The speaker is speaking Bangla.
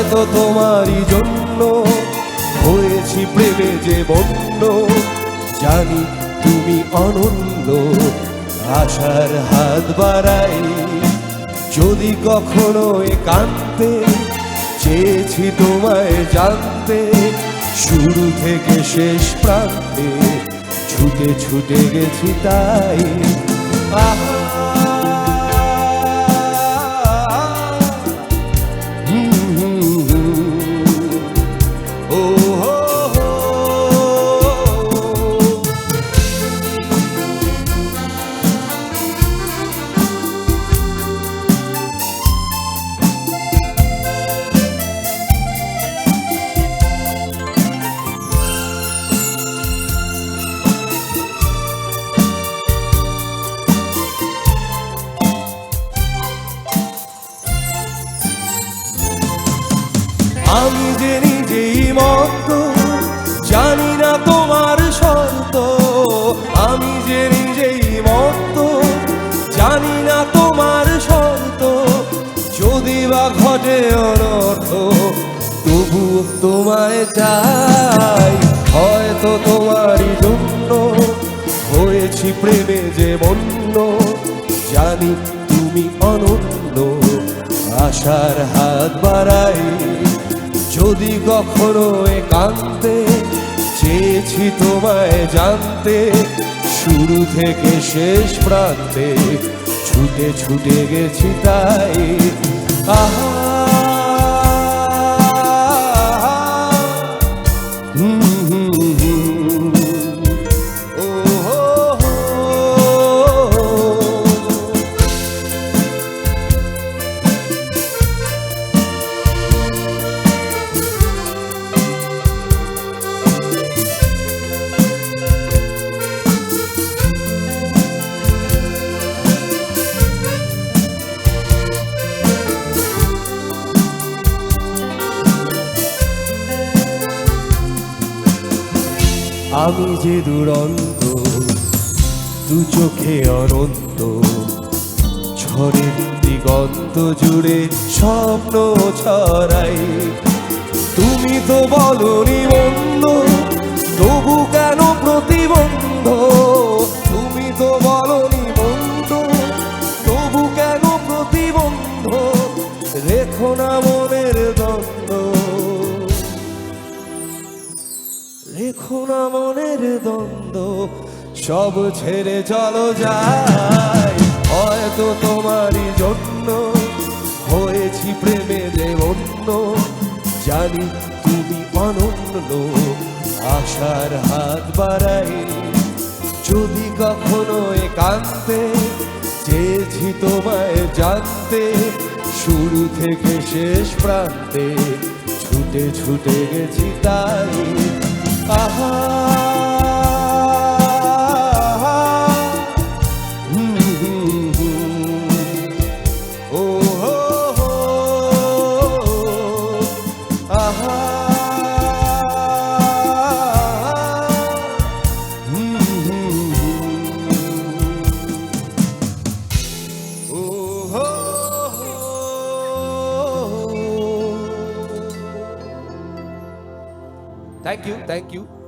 হয়তো তোমারই জন্য হয়েছি প্রেমে যে বন্য, জানি তুমি অনন্য, আশার হাত বাড়াই। যদি কখনো একান্তে চেয়েছি তোমায় জানতে, শুরু থেকে শেষ প্রান্তে ছুটে ছুটে গেছি তাই। আহা আমি যে নিজেই মত, জানি না তোমার শর্ত। আমি যে নিজেই মত, জানি না তোমার শর্ত। যদি বা ঘটে অনর্থ, তবু তোমায় চাই। হয়তো তোমারই জন্য হয়েছি প্রেমে যে বন্য, জানি তুমি অনন্য, আশার হাত বাড়াই। যদি কখনো একান্তে চেয়েছি তোমায় জানতে, শুরু থেকে শেষ প্রান্তে ছুটে ছুটে গেছি তাই। আহা আমি যে দুরন্ত, দু চোখে অনন্ত, ঝড়ের দিগন্ত জুড়ে স্বপ্ন ছড়াই। তুমি তো বলনি মন্দ, তবু কেন প্রতিবন্ধ? তুমি তো বলনি মন্দ, তবু কেন প্রতিবন্ধ? রেখো না মনের দ্বন্দ্ব, রেখো না মনের দ্বন্দ্ব, সব ছেড়ে চলো যাই। হয়তো তোমারই জন্য হয়েছি প্রেমে যে বন্য, জানি তুমি অনন্য, আশার হাত বাড়াই। যদি কখনো একান্তে চেয়েছি তোমায় জানতে, শুরু থেকে শেষ প্রান্তে ছুটে ছুটে গেছি তাই। আহা Thank you, thank you.